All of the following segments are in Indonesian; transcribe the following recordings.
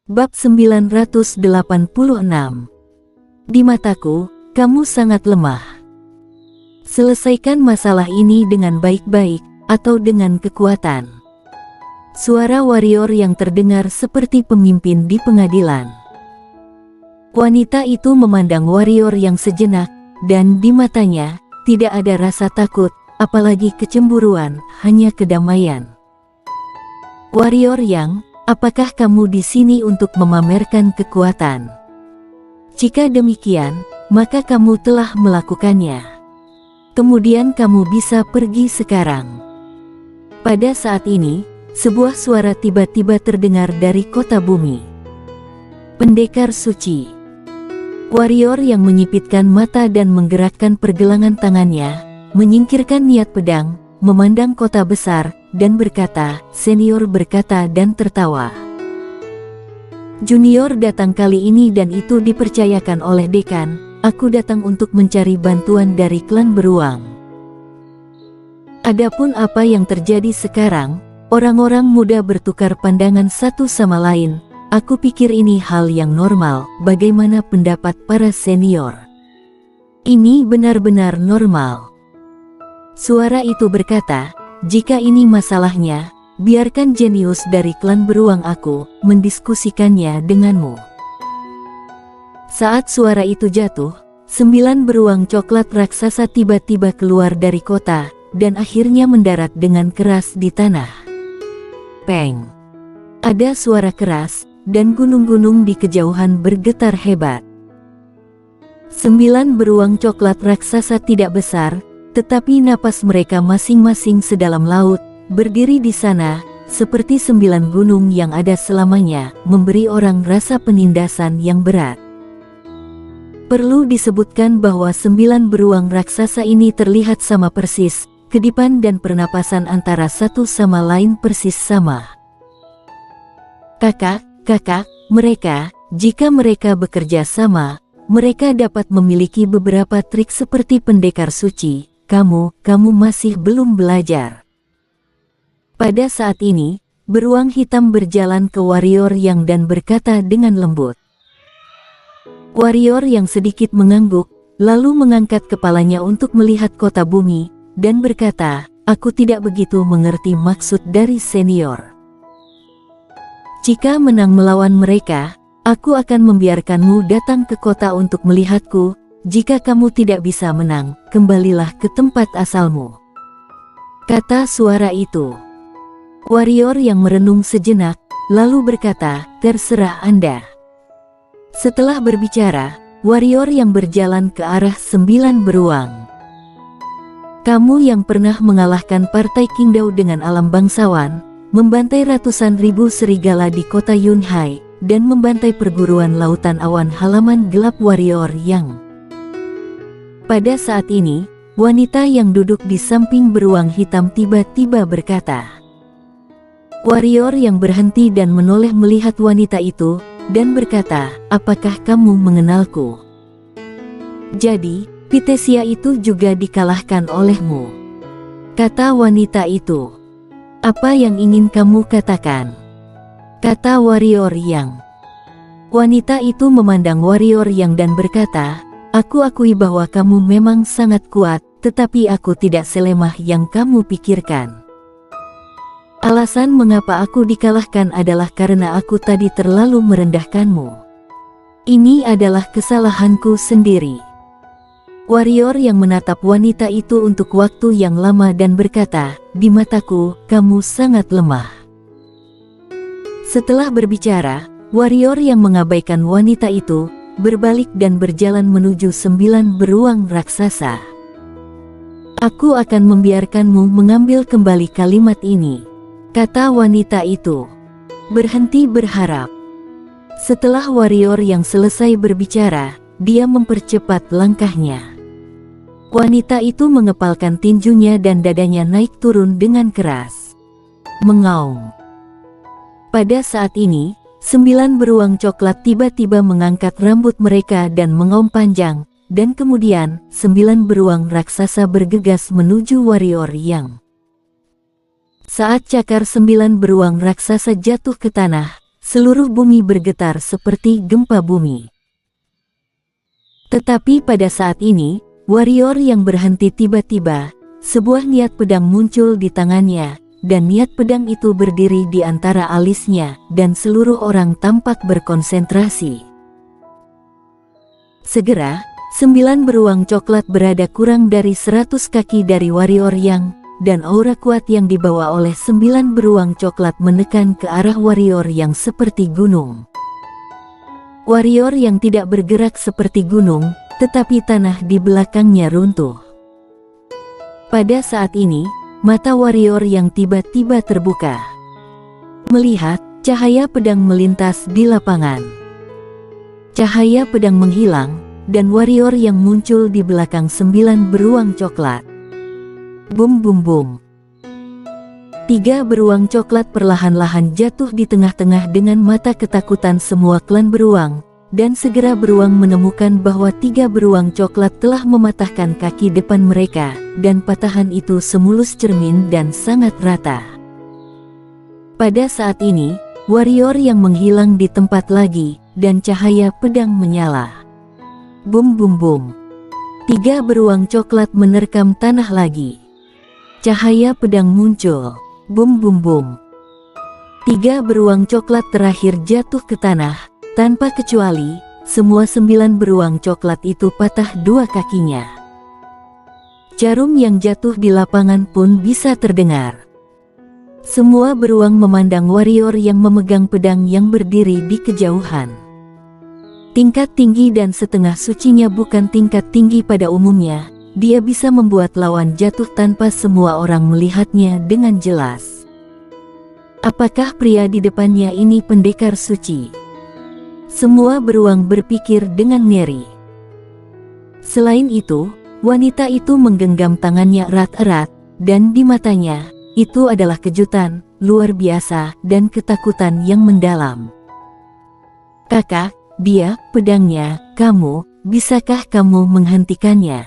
Bab 986. Di mataku, kamu sangat lemah. Selesaikan masalah ini dengan baik-baik, atau dengan kekuatan. Suara warrior yang terdengar seperti pemimpin di pengadilan. Wanita itu memandang warrior yang sejenak, dan di matanya, tidak ada rasa takut, apalagi kecemburuan, hanya kedamaian. Warrior yang, apakah kamu di sini untuk memamerkan kekuatan? Jika demikian, maka kamu telah melakukannya. Kemudian kamu bisa pergi sekarang. Pada saat ini, sebuah suara tiba-tiba terdengar dari kota bumi. Pendekar suci. Warrior yang menyipitkan mata dan menggerakkan pergelangan tangannya, menyingkirkan niat pedang, memandang kota besar, dan berkata, senior berkata dan tertawa. Junior datang kali ini dan itu dipercayakan oleh dekan, aku datang untuk mencari bantuan dari klan beruang. Adapun apa yang terjadi sekarang, orang-orang muda bertukar pandangan satu sama lain, aku pikir ini hal yang normal, bagaimana pendapat para senior? Ini benar-benar normal. Suara itu berkata, jika ini masalahnya, biarkan jenius dari klan beruang aku mendiskusikannya denganmu. Saat suara itu jatuh, 9 beruang coklat raksasa tiba-tiba keluar dari kota, dan akhirnya mendarat dengan keras di tanah. Peng! Ada suara keras, dan gunung-gunung di kejauhan bergetar hebat. 9 beruang coklat raksasa tidak besar, tetapi napas mereka masing-masing sedalam laut, berdiri di sana, seperti 9 gunung yang ada selamanya, memberi orang rasa penindasan yang berat. Perlu disebutkan bahwa 9 beruang raksasa ini terlihat sama persis, kedipan dan pernapasan antara satu sama lain persis sama. Kakak, mereka, jika mereka bekerja sama, mereka dapat memiliki beberapa trik seperti pendekar suci. Kamu masih belum belajar. Pada saat ini, beruang hitam berjalan ke warrior yang dan berkata dengan lembut. Warrior yang sedikit mengangguk, lalu mengangkat kepalanya untuk melihat kota bumi, dan berkata, aku tidak begitu mengerti maksud dari senior. Jika menang melawan mereka, aku akan membiarkanmu datang ke kota untuk melihatku. Jika kamu tidak bisa menang, kembalilah ke tempat asalmu. Kata suara itu. Warrior yang merenung sejenak, lalu berkata, terserah Anda. Setelah berbicara, warrior yang berjalan ke arah 9 beruang. Kamu yang pernah mengalahkan partai Qingdao dengan alam bangsawan, membantai ratusan ribu serigala di kota Yunhai, dan membantai perguruan lautan awan halaman gelap warrior yang... Pada saat ini, wanita yang duduk di samping beruang hitam tiba-tiba berkata. Warrior yang berhenti dan menoleh melihat wanita itu, dan berkata, apakah kamu mengenalku? Jadi, Pitesia itu juga dikalahkan olehmu. Kata wanita itu. Apa yang ingin kamu katakan? Kata warrior yang. Wanita itu memandang warrior yang dan berkata, aku akui bahwa kamu memang sangat kuat, tetapi aku tidak selemah yang kamu pikirkan. Alasan mengapa aku dikalahkan adalah karena aku tadi terlalu merendahkanmu. Ini adalah kesalahanku sendiri. Warrior yang menatap wanita itu untuk waktu yang lama dan berkata, di mataku, kamu sangat lemah. Setelah berbicara, warrior yang mengabaikan wanita itu, berbalik dan berjalan menuju 9 beruang raksasa. Aku akan membiarkanmu mengambil kembali kalimat ini. Kata wanita itu. Berhenti berharap. Setelah warrior yang selesai berbicara, dia mempercepat langkahnya. Wanita itu mengepalkan tinjunya dan dadanya naik turun dengan keras. Mengaum. Pada saat ini, 9 beruang coklat tiba-tiba mengangkat rambut mereka dan mengaum panjang, dan kemudian 9 beruang raksasa bergegas menuju warrior yang. Saat cakar 9 beruang raksasa jatuh ke tanah, seluruh bumi bergetar seperti gempa bumi. Tetapi pada saat ini, warrior yang berhenti tiba-tiba, sebuah niat pedang muncul di tangannya, dan niat pedang itu berdiri di antara alisnya, dan seluruh orang tampak berkonsentrasi. Segera, 9 beruang coklat berada kurang dari 100 kaki dari warrior yang, dan aura kuat yang dibawa oleh 9 beruang coklat menekan ke arah warrior yang seperti gunung. Warrior yang tidak bergerak seperti gunung, tetapi tanah di belakangnya runtuh. Pada saat ini, mata warrior yang tiba-tiba terbuka. Melihat, cahaya pedang melintas di lapangan. Cahaya pedang menghilang, dan warrior yang muncul di belakang 9 beruang coklat. Bum bum bum. 3 beruang coklat perlahan-lahan jatuh di tengah-tengah dengan mata ketakutan semua klan beruang, dan segera beruang menemukan bahwa 3 beruang coklat telah mematahkan kaki depan mereka, dan patahan itu semulus cermin dan sangat rata. Pada saat ini, warrior yang menghilang di tempat lagi, dan cahaya pedang menyala. Bum bum bum. 3 beruang coklat menerkam tanah lagi. Cahaya pedang muncul. Bum bum bum. 3 beruang coklat terakhir jatuh ke tanah, tanpa kecuali, semua 9 beruang coklat itu patah 2 kakinya. Jarum yang jatuh di lapangan pun bisa terdengar. Semua beruang memandang warrior yang memegang pedang yang berdiri di kejauhan. Tingkat tinggi dan setengah sucinya bukan tingkat tinggi pada umumnya. Dia bisa membuat lawan jatuh tanpa semua orang melihatnya dengan jelas. Apakah pria di depannya ini pendekar suci? Semua beruang berpikir dengan ngeri. Selain itu, wanita itu menggenggam tangannya erat-erat, dan di matanya, itu adalah kejutan, luar biasa, dan ketakutan yang mendalam. Kakak, dia, pedangnya, kamu, bisakah kamu menghentikannya?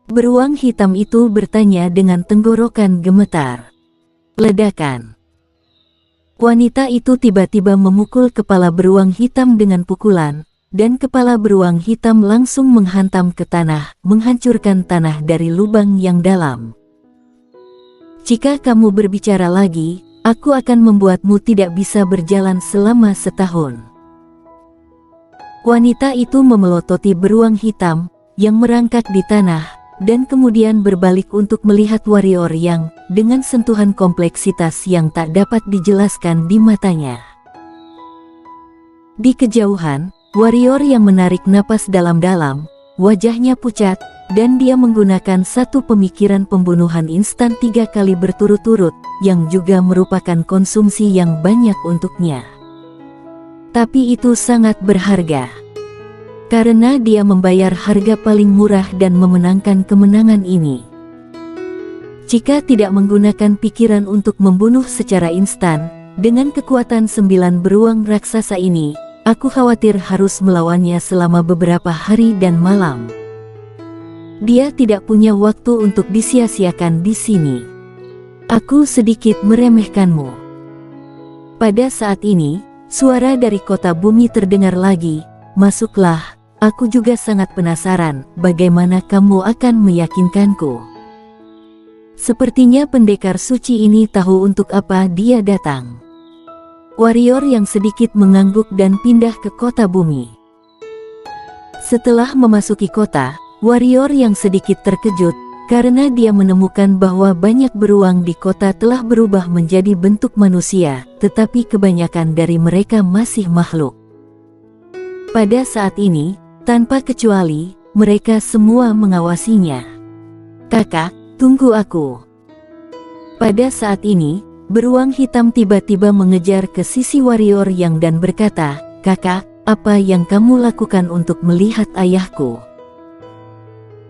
Beruang hitam itu bertanya dengan tenggorokan gemetar. Ledakan. Wanita itu tiba-tiba memukul kepala beruang hitam dengan pukulan, dan kepala beruang hitam langsung menghantam ke tanah, menghancurkan tanah dari lubang yang dalam. Jika kamu berbicara lagi, aku akan membuatmu tidak bisa berjalan selama setahun. Wanita itu memelototi beruang hitam, yang merangkak di tanah, dan kemudian berbalik untuk melihat warrior yang, dengan sentuhan kompleksitas yang tak dapat dijelaskan di matanya. Di kejauhan, warrior yang menarik napas dalam-dalam, wajahnya pucat, dan dia menggunakan satu pemikiran pembunuhan instan 3 kali berturut-turut, yang juga merupakan konsumsi yang banyak untuknya. Tapi itu sangat berharga. Karena dia membayar harga paling murah dan memenangkan kemenangan ini. Jika tidak menggunakan pikiran untuk membunuh secara instan, dengan kekuatan 9 beruang raksasa ini, aku khawatir harus melawannya selama beberapa hari dan malam. Dia tidak punya waktu untuk disia-siakan di sini. Aku sedikit meremehkanmu. Pada saat ini, suara dari kota bumi terdengar lagi, masuklah. Aku juga sangat penasaran bagaimana kamu akan meyakinkanku. Sepertinya pendekar suci ini tahu untuk apa dia datang. Warrior yang sedikit mengangguk dan pindah ke kota bumi. Setelah memasuki kota, warrior yang sedikit terkejut karena dia menemukan bahwa banyak beruang di kota telah berubah menjadi bentuk manusia, tetapi kebanyakan dari mereka masih makhluk. Pada saat ini, tanpa kecuali, mereka semua mengawasinya. Kakak, tunggu aku. Pada saat ini, beruang hitam tiba-tiba mengejar ke sisi warrior yang dan berkata, Kakak, apa yang kamu lakukan untuk melihat ayahku?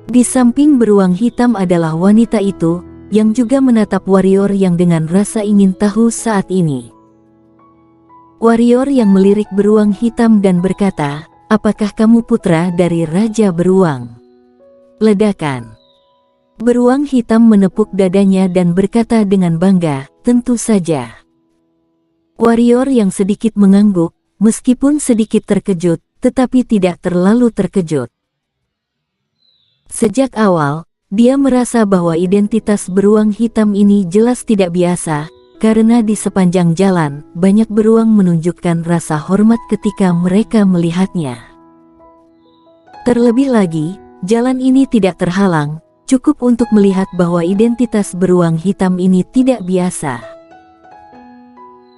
Di samping beruang hitam adalah wanita itu, yang juga menatap warrior yang dengan rasa ingin tahu saat ini. Warrior yang melirik beruang hitam dan berkata, apakah kamu putra dari Raja Beruang? Ledakan. Beruang hitam menepuk dadanya dan berkata dengan bangga, tentu saja. Warrior yang sedikit mengangguk, meskipun sedikit terkejut, tetapi tidak terlalu terkejut. Sejak awal, dia merasa bahwa identitas beruang hitam ini jelas tidak biasa, karena di sepanjang jalan, banyak beruang menunjukkan rasa hormat ketika mereka melihatnya. Terlebih lagi, jalan ini tidak terhalang, cukup untuk melihat bahwa identitas beruang hitam ini tidak biasa.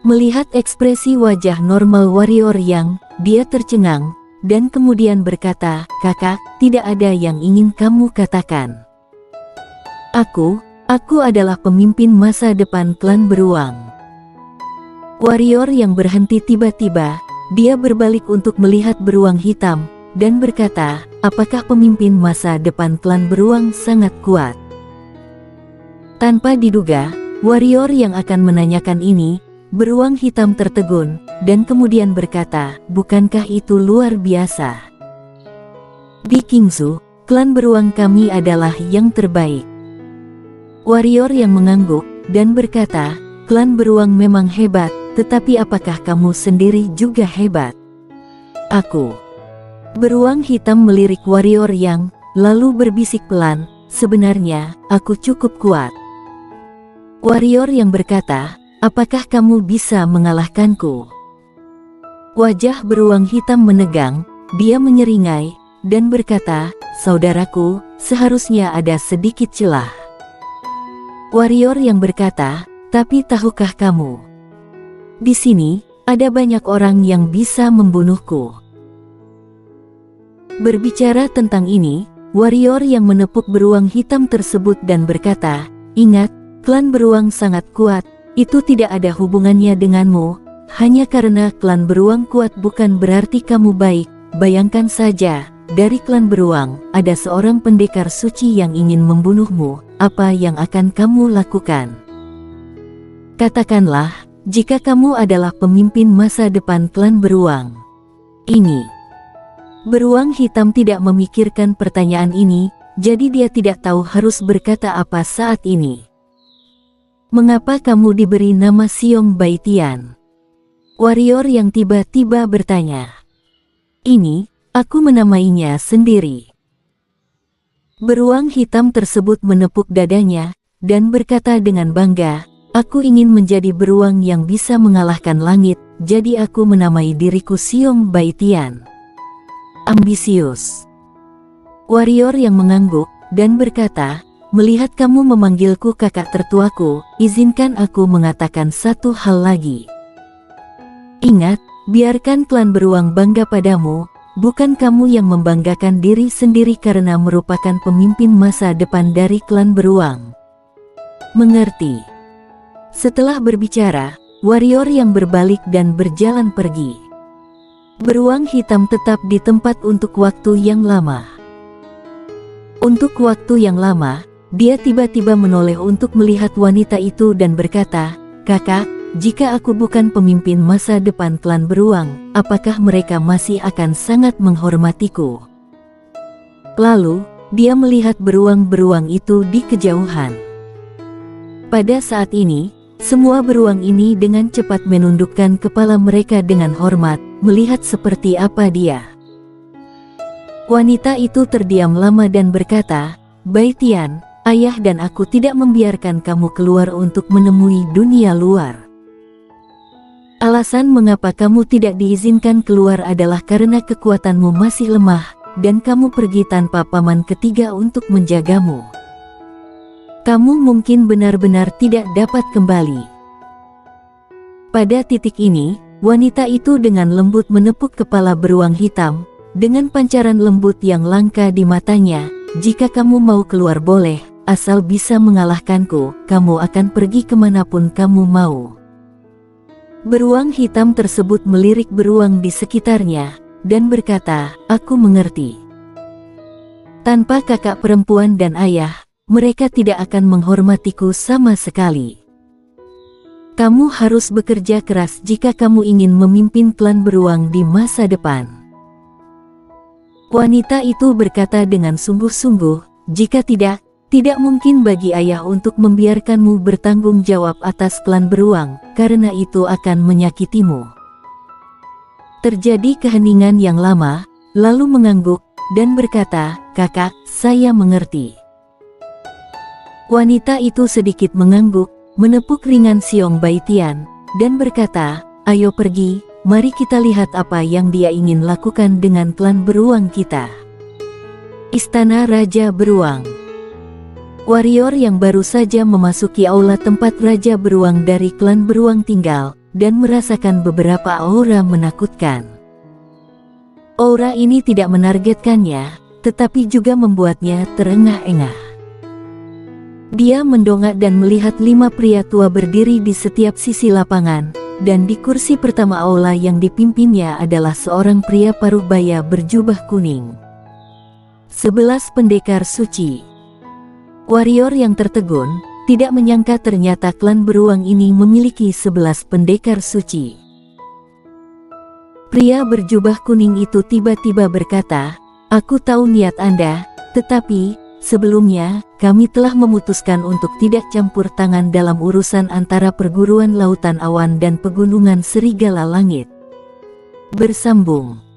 Melihat ekspresi wajah normal warrior yang, dia tercengang, dan kemudian berkata, "Kakak, tidak ada yang ingin kamu katakan. Aku adalah pemimpin masa depan klan beruang." Warrior yang berhenti tiba-tiba, dia berbalik untuk melihat beruang hitam, dan berkata, "Apakah pemimpin masa depan klan beruang sangat kuat?" Tanpa diduga, warrior yang akan menanyakan ini, beruang hitam tertegun, dan kemudian berkata, "Bukankah itu luar biasa? Di Kingsu, klan beruang kami adalah yang terbaik." Warrior yang mengangguk, dan berkata, "Klan beruang memang hebat, tetapi apakah kamu sendiri juga hebat?" "Aku." Beruang hitam melirik warrior yang, lalu berbisik pelan, "Sebenarnya, aku cukup kuat." Warrior yang berkata, "Apakah kamu bisa mengalahkanku?" Wajah beruang hitam menegang, dia menyeringai, dan berkata, "Saudaraku, seharusnya ada sedikit celah." Warrior yang berkata, "Tapi tahukah kamu? Di sini, ada banyak orang yang bisa membunuhku." Berbicara tentang ini, warrior yang menepuk beruang hitam tersebut dan berkata, "Ingat, klan beruang sangat kuat. Itu tidak ada hubungannya denganmu, hanya karena klan beruang kuat bukan berarti kamu baik. Bayangkan saja, dari klan beruang, ada seorang pendekar suci yang ingin membunuhmu, apa yang akan kamu lakukan? Katakanlah, jika kamu adalah pemimpin masa depan klan beruang." Ini. Beruang hitam tidak memikirkan pertanyaan ini, jadi dia tidak tahu harus berkata apa saat ini. "Mengapa kamu diberi nama Siong Baitian?" Warrior yang tiba-tiba bertanya. "Ini, aku menamainya sendiri." Beruang hitam tersebut menepuk dadanya, dan berkata dengan bangga, "Aku ingin menjadi beruang yang bisa mengalahkan langit, jadi aku menamai diriku Siong Baitian." Ambisius. Warrior yang mengangguk, dan berkata, "Melihat kamu memanggilku kakak tertuaku, izinkan aku mengatakan satu hal lagi. Ingat, biarkan klan beruang bangga padamu, bukan kamu yang membanggakan diri sendiri karena merupakan pemimpin masa depan dari klan beruang. Mengerti?" Setelah berbicara, warrior yang berbalik dan berjalan pergi. Beruang hitam tetap di tempat untuk waktu yang lama. Untuk waktu yang lama, dia tiba-tiba menoleh untuk melihat wanita itu dan berkata, "Kakak, jika aku bukan pemimpin masa depan klan beruang, apakah mereka masih akan sangat menghormatiku?" Lalu, dia melihat beruang-beruang itu di kejauhan. Pada saat ini, semua beruang ini dengan cepat menundukkan kepala mereka dengan hormat, melihat seperti apa dia. Wanita itu terdiam lama dan berkata, "Baitian, ayah dan aku tidak membiarkan kamu keluar untuk menemui dunia luar. Alasan mengapa kamu tidak diizinkan keluar adalah karena kekuatanmu masih lemah, dan kamu pergi tanpa paman ketiga untuk menjagamu. Kamu mungkin benar-benar tidak dapat kembali." Pada titik ini, wanita itu dengan lembut menepuk kepala beruang hitam, dengan pancaran lembut yang langka di matanya, "Jika kamu mau keluar boleh, asal bisa mengalahkanku, kamu akan pergi kemanapun kamu mau." Beruang hitam tersebut melirik beruang di sekitarnya, dan berkata, "Aku mengerti. Tanpa kakak perempuan dan ayah, mereka tidak akan menghormatiku sama sekali. Kamu harus bekerja keras jika kamu ingin memimpin klan beruang di masa depan." Wanita itu berkata dengan sungguh-sungguh, "Jika tidak, Tidak mungkin bagi ayah untuk membiarkanmu bertanggung jawab atas klan beruang, karena itu akan menyakitimu. Terjadi keheningan yang lama, lalu mengangguk, dan berkata, "Kakak, saya mengerti." Wanita itu sedikit mengangguk, menepuk ringan Xiong Baitian, dan berkata, "Ayo pergi, mari kita lihat apa yang dia ingin lakukan dengan klan beruang kita." Istana Raja Beruang. Warrior yang baru saja memasuki aula tempat Raja Beruang dari klan beruang tinggal, dan merasakan beberapa aura menakutkan. Aura ini tidak menargetkannya, tetapi juga membuatnya terengah-engah. Dia mendongak dan melihat 5 pria tua berdiri di setiap sisi lapangan, dan di kursi pertama aula yang dipimpinnya adalah seorang pria paruh baya berjubah kuning. 11 pendekar suci. Warrior yang tertegun, tidak menyangka ternyata klan beruang ini memiliki 11 pendekar suci. Pria berjubah kuning itu tiba-tiba berkata, "Aku tahu niat Anda, tetapi sebelumnya kami telah memutuskan untuk tidak campur tangan dalam urusan antara perguruan lautan awan dan pegunungan serigala langit." Bersambung.